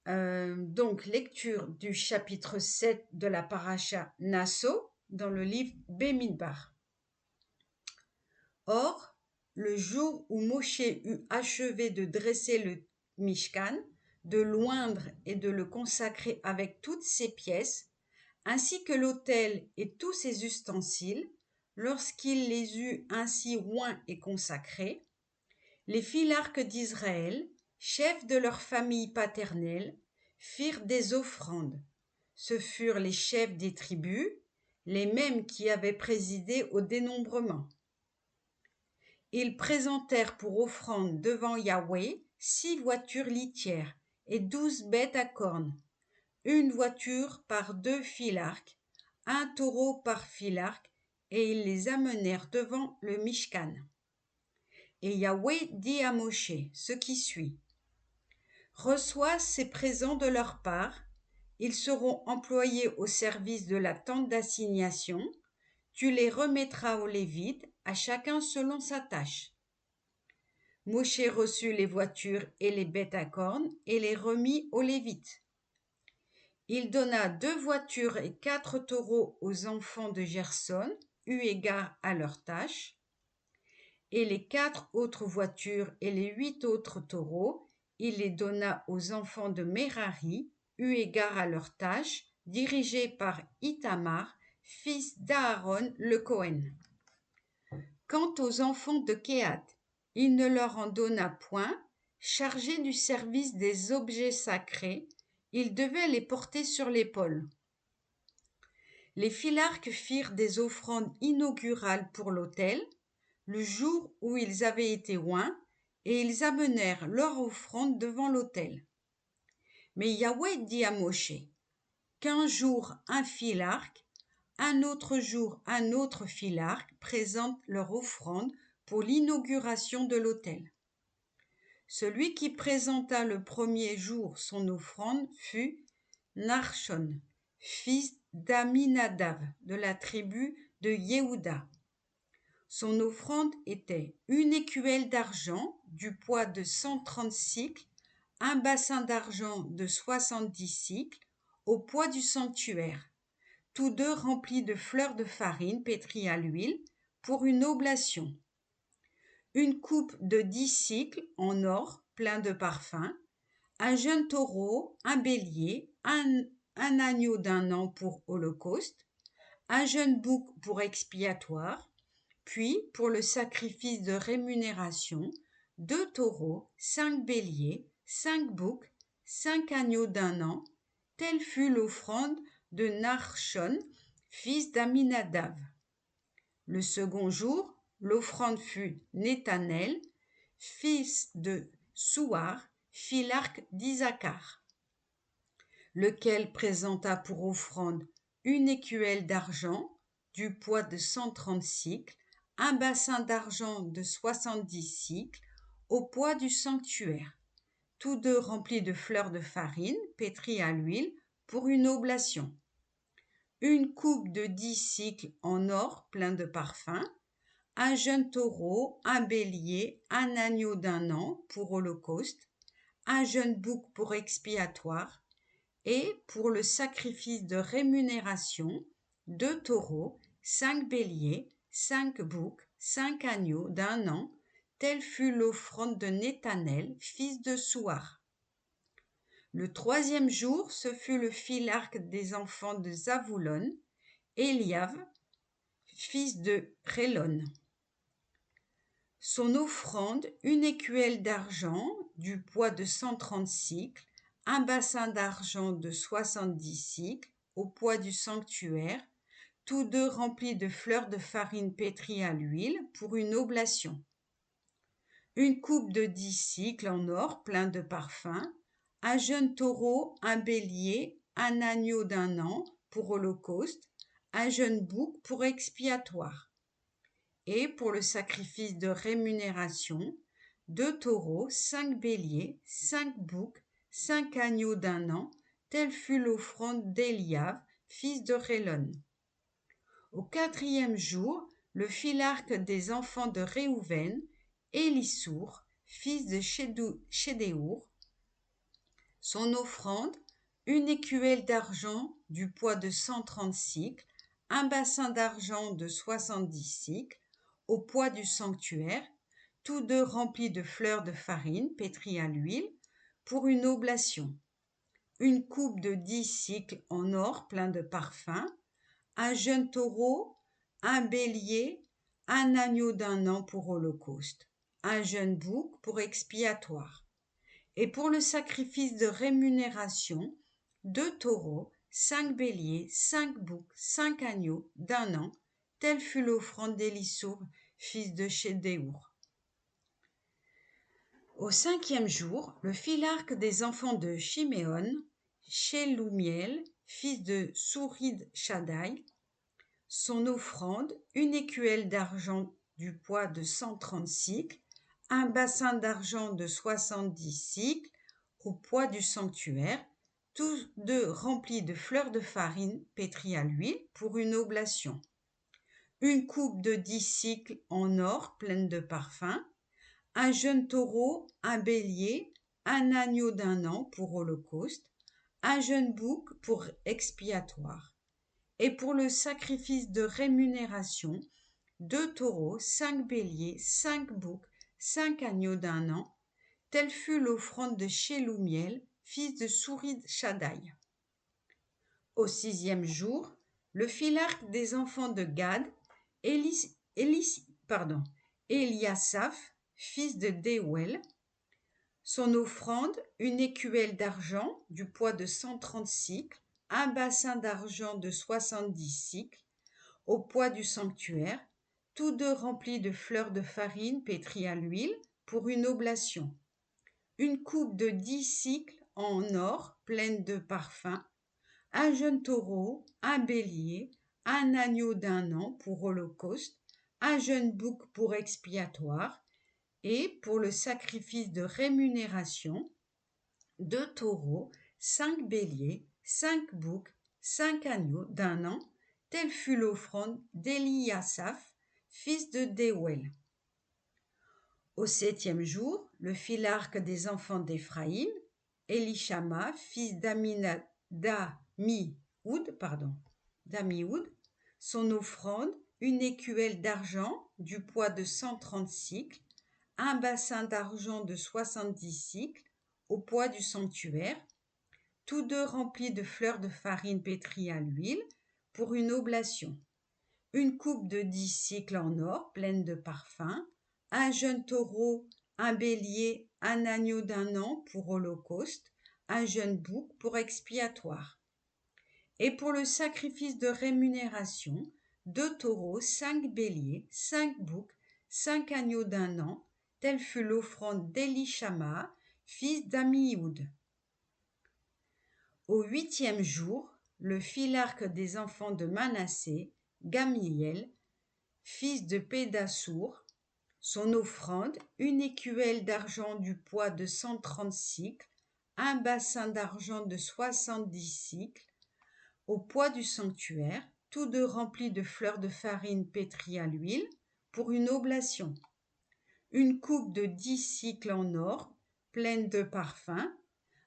Donc, lecture du chapitre 7 de la paracha Nasso dans le livre Bemidbar. Or, le jour où Moshe eut achevé de dresser le Mishkan, de l'oindre et de le consacrer avec toutes ses pièces, ainsi que l'autel et tous ses ustensiles, lorsqu'il les eut ainsi oints et consacrés, les philarques d'Israël, chefs de leur famille paternelle, firent des offrandes. Ce furent les chefs des tribus, les mêmes qui avaient présidé au dénombrement. Ils présentèrent pour offrande devant Yahweh 6 voitures litières et 12 bêtes à cornes, une voiture par 2 philarques, un taureau par philarque, et ils les amenèrent devant le Mishkan. Et Yahweh dit à Moshe ce qui suit. Reçois ces présents de leur part, ils seront employés au service de la tente d'assignation, tu les remettras aux Lévites, à chacun selon sa tâche. Moshe reçut les voitures et les bêtes à cornes et les remit aux Lévites. Il donna 2 voitures et 4 taureaux aux enfants de Gerson, eu égard à leurs tâches, et les 4 autres voitures et les 8 autres taureaux, il les donna aux enfants de Merari, eu égard à leurs tâches, dirigés par Ithamar, fils d'Aaron le Cohen. Quant aux enfants de Kehat, il ne leur en donna point, chargés du service des objets sacrés, ils devaient les porter sur l'épaule. Les philarques firent des offrandes inaugurales pour l'autel, le jour où ils avaient été oints, et ils amenèrent leur offrande devant l'autel. Mais Yahweh dit à Moshe, qu'un jour un philarque, un autre jour un autre philarque présentent leur offrande pour l'inauguration de l'autel. Celui qui présenta le premier jour son offrande fut Narshon, fils d'Aminadav, de la tribu de Yehuda. Son offrande était une écuelle d'argent du poids de 130 cycles, un bassin d'argent de 70 cycles, au poids du sanctuaire, tous deux remplis de fleurs de farine pétrie à l'huile, pour une oblation. Une coupe de 10 cycles en or plein de parfum, un jeune taureau, un bélier, un agneau d'1 an pour holocauste, un jeune bouc pour expiatoire, puis pour le sacrifice de rémunération, 2 taureaux, 5 béliers, 5 boucs, 5 agneaux d'1 an, telle fut l'offrande de Narshon, fils d'Aminadav. Le second jour, l'offrande fut Nethanel, fils de Souar, philarque d'Isaacar, lequel présenta pour offrande une écuelle d'argent du poids de 130 cycles, un bassin d'argent de 70 cycles, au poids du sanctuaire, tous deux remplis de fleurs de farine pétrie à l'huile pour une oblation. Une coupe de 10 cycles en or plein de parfum, un jeune taureau, un bélier, un agneau d'1 an pour holocauste, un jeune bouc pour expiatoire, et pour le sacrifice de rémunération, 2 taureaux, 5 béliers, 5 boucs, 5 agneaux d'1 an, telle fut l'offrande de Nethanel, fils de Souar. Le 3e jour, ce fut le philarque des enfants de Zavoulon, Eliav, fils de Rélon. Son offrande, une écuelle d'argent du poids de 130 cycles, un bassin d'argent de 70 cycles, au poids du sanctuaire, tous deux remplis de fleurs de farine pétrie à l'huile pour une oblation. Une coupe de 10 cycles en or plein de parfum, un jeune taureau, un bélier, un agneau d'1 an pour holocauste, un jeune bouc pour expiatoire. Et pour le sacrifice de rémunération, 2 taureaux, 5 béliers, 5 boucs, 5 agneaux d'1 an, telle fut l'offrande d'Eliav, fils de Rélon. Au 4e jour, le philarque des enfants de Réhouven, Élissour, fils de Chédéour. Son offrande, une écuelle d'argent du poids de 130 cycles, un bassin d'argent de 70 cycles, au poids du sanctuaire, tous deux remplis de fleurs de farine pétries à l'huile, pour une oblation. Une coupe de 10 cycles en or plein de parfum, un jeune taureau, un bélier, un agneau d'1 an pour holocauste, un jeune bouc pour expiatoire. Et pour le sacrifice de rémunération, 2 taureaux, 5 béliers, 5 boucs, 5 agneaux d'1 an, telle fut l'offrande d'Élissour, fils de Chédéour. Au 5e jour, le filarque des enfants de Chiméon, Sheloumiel, fils de Sourid Shaddai, son offrande, une écuelle d'argent du poids de 130 cycles, un bassin d'argent de 70 cycles, au poids du sanctuaire, tous deux remplis de fleurs de farine pétries à l'huile pour une oblation. Une coupe de 10 cycles en or pleine de parfum, un jeune taureau, un bélier, un agneau d'1 an pour holocauste, un jeune bouc pour expiatoire. Et pour le sacrifice de rémunération, 2 taureaux, 5 béliers, 5 boucs, 5 agneaux d'1 an, telle fut l'offrande de Sheloumiel, fils de Sourid Shaddai. Au 6e jour, le filarque des enfants de Gad, Eliasaph, fils de Déouel, son offrande, une écuelle d'argent du poids de 130 cycles, un bassin d'argent de 70 cycles, au poids du sanctuaire, tous deux remplis de fleurs de farine pétries à l'huile pour une oblation. Une coupe de 10 cycles en or pleine de parfum, un jeune taureau, un bélier, un agneau d'1 an pour holocauste, un jeune bouc pour expiatoire, et pour le sacrifice de rémunération, 2 taureaux, 5 béliers, 5 boucs, 5 agneaux d'1 an, telle fut l'offrande d'Eliasaph, fils de Déouel. Au 7e jour, le filarque des enfants d'Éphraïm, Élishama, fils d'Ammihoud, son offrande, une écuelle d'argent du poids de 130 cycles, un bassin d'argent de 70 cycles, au poids du sanctuaire, tous deux remplis de fleurs de farine pétries à l'huile, pour une oblation. Une coupe de 10 cycles en or pleine de parfum, un jeune taureau, un bélier, un agneau d'1 an pour holocauste, un jeune bouc pour expiatoire. Et pour le sacrifice de rémunération, 2 taureaux, 5 béliers, 5 boucs, 5 agneaux d'1 an, telle fut l'offrande d'Élishama, fils d'Ammihoud. Au 8e jour, le filarque des enfants de Manassé, Gamliel, fils de Pédassour, son offrande, une écuelle d'argent du poids de 130 cycles, un bassin d'argent de 70 cycles, au poids du sanctuaire, tous deux remplis de fleurs de farine pétries à l'huile, pour une oblation. Une coupe de 10 cycles en or, pleine de parfum,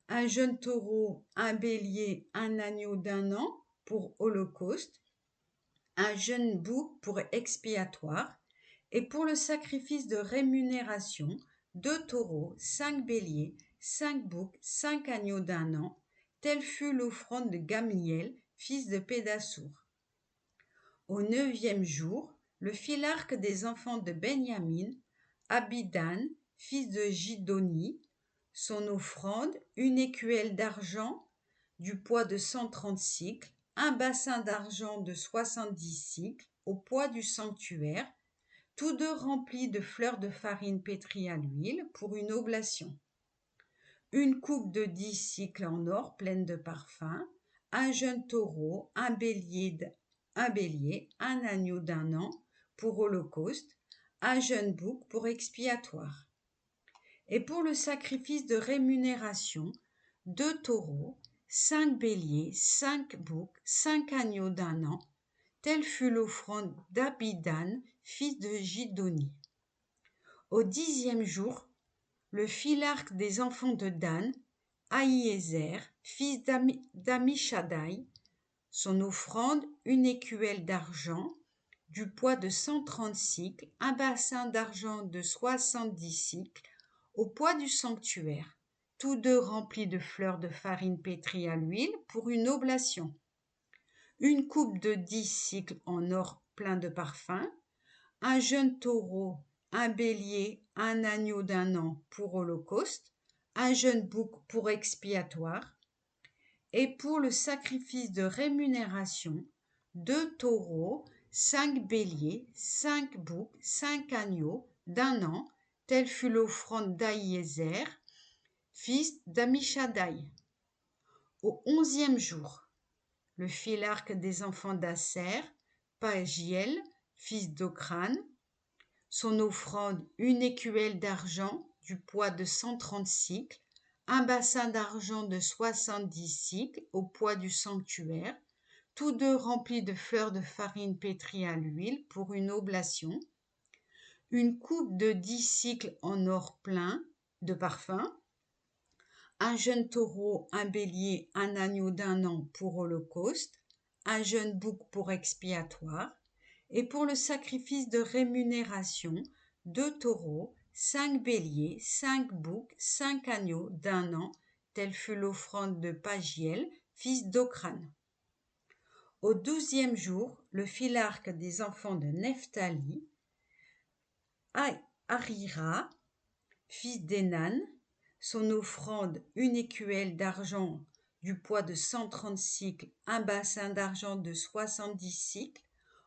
un jeune taureau, un bélier, un agneau d'1 an pour holocauste, un jeune bouc pour expiatoire, et pour le sacrifice de rémunération, 2 taureaux, 5 béliers, 5 boucs, 5 agneaux d'1 an, telle fut l'offrande de Gamliel, fils de Pédassour. Au 9e jour, le filarque des enfants de Benyamin, Abidan, fils de Gidoni, son offrande, une écuelle d'argent du poids de 130 cycles, un bassin d'argent de 70 cycles, au poids du sanctuaire, tous deux remplis de fleurs de farine pétries à l'huile pour une oblation. Une coupe de 10 cycles en or pleine de parfum, un jeune taureau, un bélier, un agneau d'1 an pour holocauste, un jeune bouc pour expiatoire. Et pour le sacrifice de rémunération, 2 taureaux, 5 béliers, 5 boucs, 5 agneaux d'1 an, telle fut l'offrande d'Abidan, fils de Gidoni. Au 10e jour, le filarque des enfants de Dan, Ahiézer, fils d'Amishadaï, son offrande, une écuelle d'argent, du poids de 130 cycles, un bassin d'argent de 70 cycles, au poids du sanctuaire, tous deux remplis de fleurs de farine pétrie à l'huile pour une oblation. Une coupe de 10 cycles en or plein de parfum, un jeune taureau, un bélier, un agneau d'1 an pour holocauste, un jeune bouc pour expiatoire, et pour le sacrifice de rémunération, 2 taureaux, 5 béliers, 5 boucs, 5 agneaux d'1 an, telle fut l'offrande d'Ahiézer, fils d'Amishadaï. Au 11e jour, le filarque des enfants d'Asser, Pagiel, fils d'Ocran, son offrande, une écuelle d'argent du poids de 130 cycles, un bassin d'argent de 70 cycles au poids du sanctuaire, tous deux remplis de fleurs de farine pétrie à l'huile pour une oblation, une coupe de 10 cycles en or plein de parfum, un jeune taureau, un bélier, un agneau d'1 an pour holocauste, un jeune bouc pour expiatoire, et pour le sacrifice de rémunération, 2 taureaux, 5 béliers, 5 boucs, 5 agneaux d'1 an, telle fut l'offrande de Pagiel, fils d'Ocran. Au 12e jour, le filarque des enfants de Nephtali, Arira, fils d'Enan, son offrande, une écuelle d'argent du poids de 130 cycles, un bassin d'argent de 70 cycles,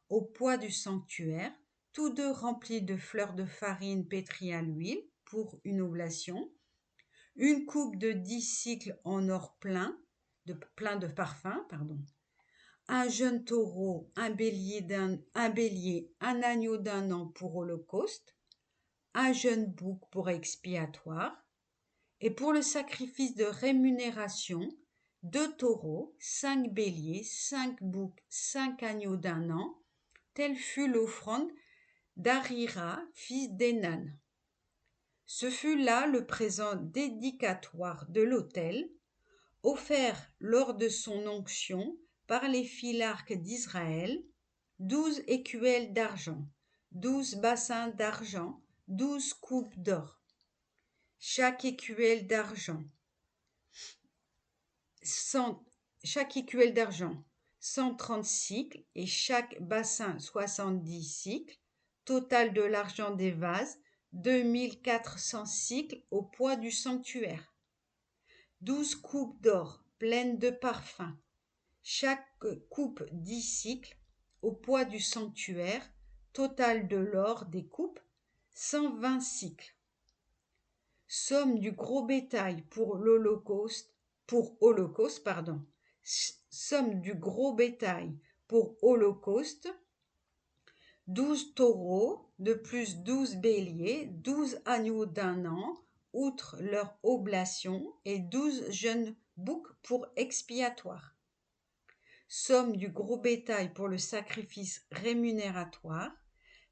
au poids du sanctuaire, tous deux remplis de fleurs de farine pétrie à l'huile pour une oblation, une coupe de 10 cycles en or plein de parfum, un jeune taureau, un bélier, un agneau d'1 an pour holocauste, un jeune bouc pour expiatoire, et pour le sacrifice de rémunération, 2 taureaux, 5 béliers, 5 boucs, 5 agneaux d'1 an, telle fut l'offrande d'Arira, fils d'Enan. Ce fut là le présent dédicatoire de l'autel, offert lors de son onction par les filarques d'Israël, 12 écuelles d'argent, 12 bassins d'argent, 12 coupes d'or. Chaque écuelle d'argent, 130 cycles et chaque bassin 70 cycles, total de l'argent des vases, 2400 cycles au poids du sanctuaire. 12 coupes d'or pleines de parfums, chaque coupe 10 cycles au poids du sanctuaire, total de l'or des coupes, 120 cycles. Somme du gros bétail pour holocauste, somme du gros bétail pour holocauste, 12 taureaux, de plus 12 béliers, 12 agneaux d'1 an, outre leur oblation, et 12 jeunes boucs pour expiatoire. Somme du gros bétail pour le sacrifice rémunératoire,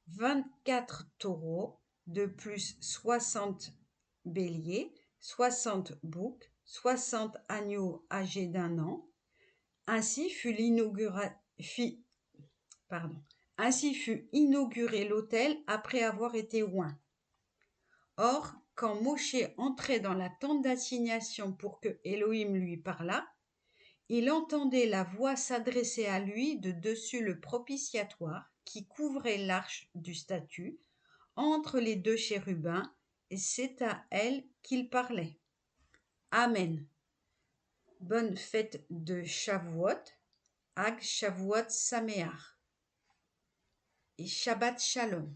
24 taureaux, de plus 60 béliers, 60 boucs, 60 agneaux âgés d'1 an. Ainsi fut inauguré l'autel après avoir été oint. Or, quand Moshe entrait dans la tente d'assignation pour que Elohim lui parlât, il entendait la voix s'adresser à lui de dessus le propitiatoire qui couvrait l'arche du statut, entre les 2 chérubins, et c'est à elle qu'il parlait. Amen. Bonne fête de Shavuot, Hag Shavuot Sameach, et Shabbat Shalom.